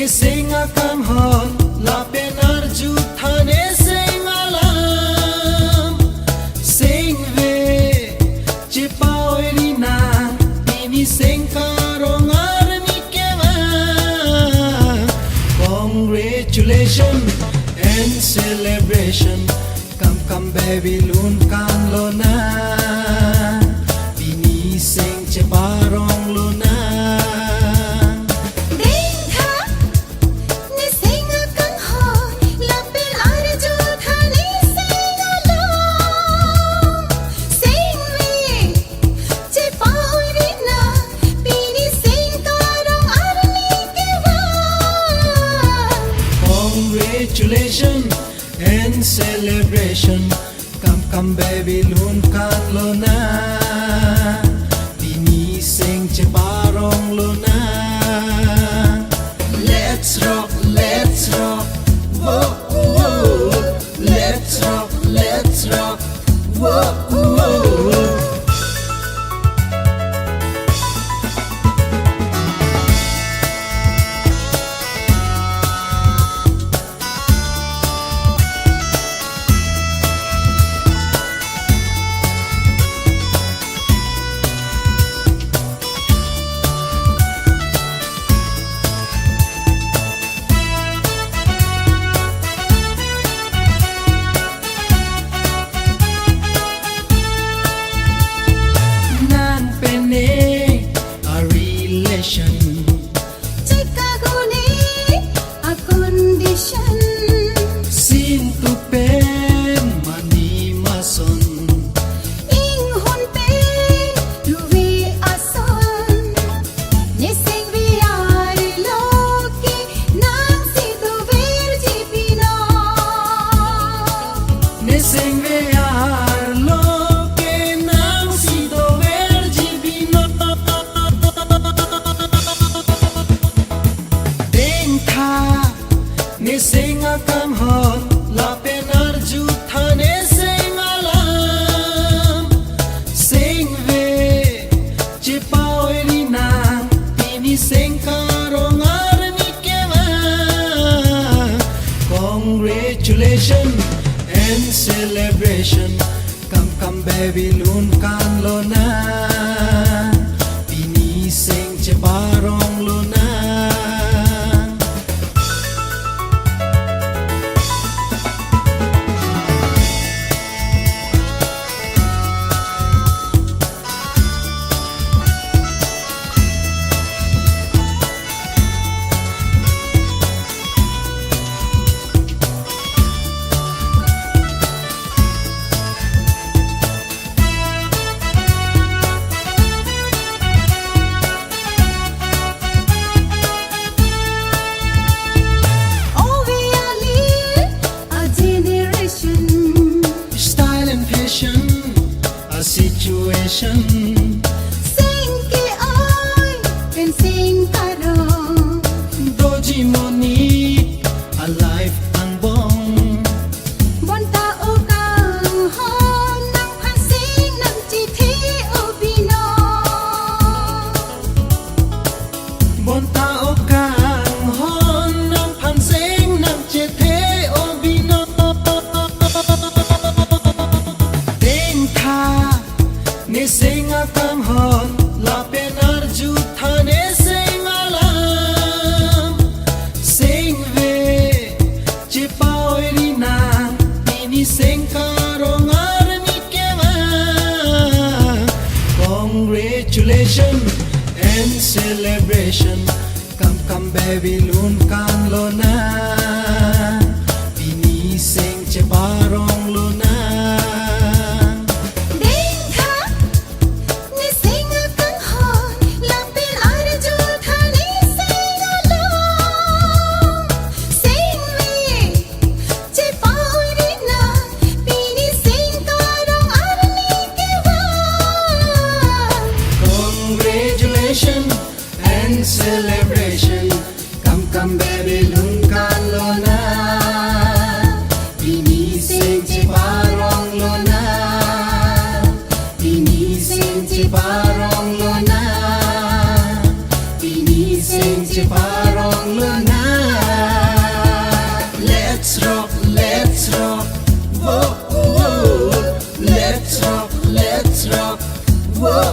nesing akhanghon lapen arju thane nesing alam sing ve chipaori na tini sing karong armi kema. Congratulations and celebration, come Babylon kan lo na tini sing chiparong lo na. Congratulations and celebration, come Babylon kan lo na tini sing chiparong lo na. Let's rock, whoa, whoa. Let's rock, whoa, whoa. Nesing akhanghon lapen arju thane nesing alam sing ve chipaori na tini sing karong armi kema. Congratulations and celebration, come Babylon kan lo na tini sing chiparong lo na. A situation sing ke oi pen sing karong doji moni a life ang bong bon tao kang hon nang phan sing nang chi thi obino bon tao kang hon nang phan sing nang chi thi obino. Dengtha nesing akhanghon lapen arju thane nesing alam sing ve chipaori na tini sing karong armi kema. Congratulations and celebration, come Babylon kan lo na tini sing chiparong lo na. Congratulations and celebration, come Babylon. whoa.